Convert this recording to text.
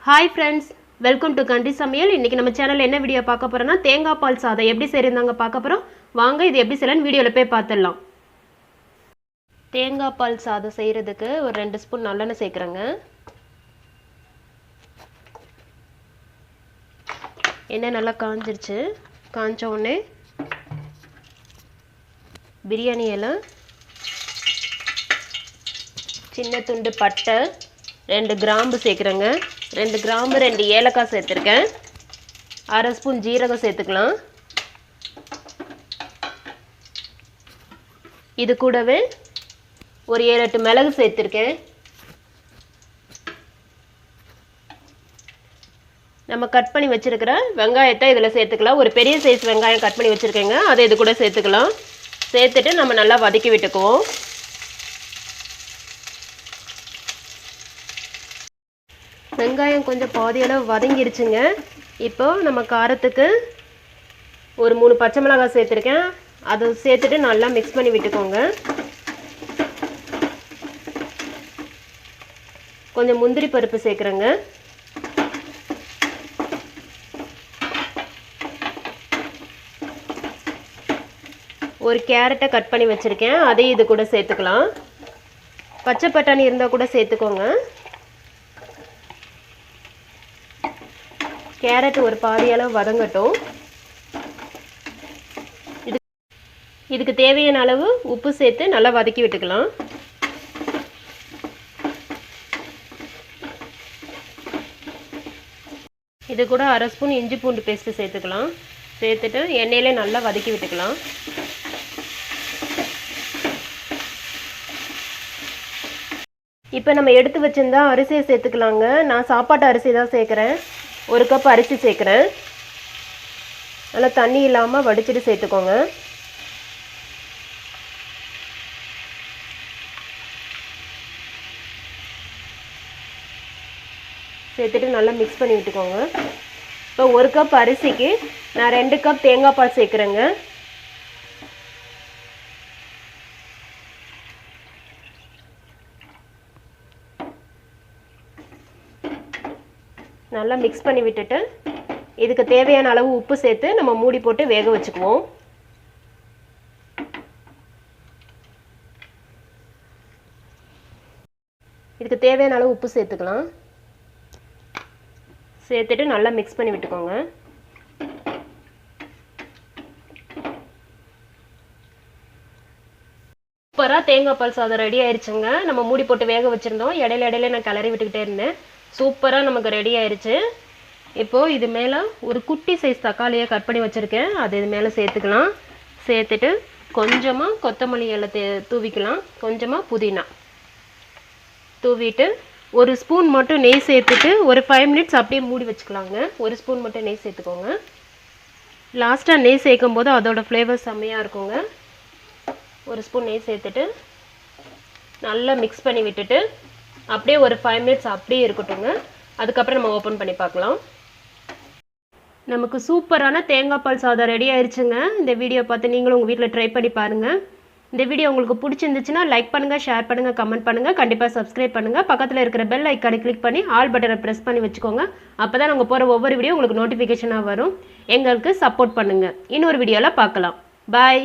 Hi friends, welcome to Kanti Samayal. இன்னைக்கு நம்ம சேனல்ல என்ன வீடியோ பார்க்க போறோம்னா தேங்காய் பால் சாதம் எப்படி செய்யறதுங்க பார்க்க போறோம். வாங்க இது எப்படி செய்யலாம்னு வீடியோல போய் பார்த்தறலாம். தேங்காய் பால் சாதம் செய்யிறதுக்கு ஒரு 2 ஸ்பூன் நல்லெண்ணெய் சேர்க்கறேங்க. எண்ணெய் நல்லா காஞ்சிருச்சு. காஞ்ச உடனே பிரியாணி இலை, சின்ன துண்டு பட்டை, 2 கிராம்பு சேர்க்கறேங்க. 2 கிராம்பு 2 ஏலக்காய் சேர்த்துருக்கேன். 1/2 ஸ்பூன் ஜீரகம் சேர்த்துக்கலாம். இது கூடவே ஒரு 7-8 மிளகு சேர்த்துருக்கேன். நம்ம கட் பண்ணி வச்சிருக்கிற வெங்காயத்தை இதில் சேர்த்துக்கலாம். ஒரு பெரிய சைஸ் வெங்காயம் கட் பண்ணி வச்சுருக்கேங்க, அதை இது கூட சேர்த்துக்கலாம். சேர்த்துட்டு நம்ம நல்லா வதக்கி விட்டுக்குவோம். வெங்காயம் கொஞ்சம் பாதியளவு வதங்கிருச்சுங்க. இப்போ நம்ம காரத்துக்கு ஒரு 3 பச்சை மிளகாய் சேர்த்துருக்கேன். அதை சேர்த்துட்டு நல்லா மிக்ஸ் பண்ணி விட்டுக்கோங்க. கொஞ்சம் முந்திரி பருப்பு சேர்க்குறேங்க. ஒரு கேரட்டை கட் பண்ணி வச்சுருக்கேன், அதையும் இது கூட சேர்த்துக்கலாம். பச்சை பட்டாணி இருந்தால் கூட சேர்த்துக்கோங்க. கேரட் ஒரு பாதி அளவு வதங்கட்டும். இதுக்கு தேவையான அளவு உப்பு சேர்த்து நல்லா வதக்கி விட்டுக்கலாம். இது கூட 1/2 ஸ்பூன் இஞ்சி பூண்டு பேஸ்ட்டு சேர்த்துக்கலாம். சேர்த்துட்டு எண்ணெயிலே நல்லா வதக்கி விட்டுக்கலாம். இப்போ நம்ம எடுத்து வச்சிருந்தா அரிசியை சேர்த்துக்கலாங்க. நான் சாப்பாட்டு அரிசி தான் சேர்க்குறேன். 1 கப் அரிசி சேர்க்குறேன். நல்லா தண்ணி இல்லாமல் வடிச்சிட்டு சேர்த்துக்கோங்க. சேர்த்துட்டு நல்லா மிக்ஸ் பண்ணி விட்டுக்கோங்க. இப்போ 1 கப் அரிசிக்கு நான் 2 கப் தேங்காய் பால் சேர்க்குறேங்க. நல்லா மிக்ஸ் பண்ணி விட்டுட்டு இதுக்கு தேவையான அளவு உப்பு சேர்த்து நம்ம மூடி போட்டு வேக வச்சுக்குவோம். இதுக்கு தேவையான அளவு உப்பு சேர்த்துக்கலாம். சேர்த்துட்டு நல்லா மிக்ஸ் பண்ணி விட்டுக்கோங்க. சூப்பராக தேங்காய் பால் சாதம் ரெடி ஆயிடுச்சுங்க. நம்ம மூடி போட்டு வேக வச்சுருந்தோம். இடையில நான் கிளறி விட்டுக்கிட்டே இருந்தேன். சூப்பராக நமக்கு ரெடி ஆயிடுச்சு. இப்போது இது மேலே ஒரு குட்டி சைஸ் தக்காளியை கட் பண்ணி வச்சுருக்கேன், அது இது மேலே சேர்த்துக்கலாம். சேர்த்துட்டு கொஞ்சமாக கொத்தமல்லி இலை தூவிக்கலாம். கொஞ்சமாக புதினா தூவிட்டு 1 ஸ்பூன் மட்டும் நெய் சேர்த்துட்டு ஒரு 5 மினிட்ஸ் அப்படியே மூடி வச்சுக்கலாங்க. 1 ஸ்பூன் மட்டும் நெய் சேர்த்துக்கோங்க. லாஸ்ட்டாக நெய் சேர்க்கும் போது அதோடய ஃப்ளேவர் செம்மையாக இருக்குங்க. 1 ஸ்பூன் நெய் சேர்த்துட்டு நல்லா மிக்ஸ் பண்ணி விட்டுட்டு அப்படியே ஒரு 5 மினிட்ஸ் அப்படியே இருக்கட்டுங்க. அதுக்கப்புறம் நம்ம ஓப்பன் பண்ணி பார்க்கலாம். நமக்கு சூப்பரான தேங்காய் பால் சாதம் ரெடி ஆயிடுச்சுங்க. இந்த வீடியோ பார்த்து நீங்களும் உங்கள் வீட்டில் ட்ரை பண்ணி பாருங்கள். இந்த வீடியோ உங்களுக்கு பிடிச்சிருந்துச்சுன்னா லைக் பண்ணுங்கள், ஷேர் பண்ணுங்கள், கமெண்ட் பண்ணுங்கள். கண்டிப்பாக சப்ஸ்கிரைப் பண்ணுங்கள். பக்கத்தில் இருக்கிற பெல் ஐக்கானை கிளிக் பண்ணி ஆல் பட்டனை ப்ரெஸ் பண்ணி வச்சுக்கோங்க. அப்போ தான் நாங்கள் போகிற ஒவ்வொரு வீடியோ உங்களுக்கு நோட்டிஃபிகேஷனாக வரும். எங்களுக்கு சப்போர்ட் பண்ணுங்கள். இன்னொரு வீடியோவில் பார்க்கலாம். பாய்.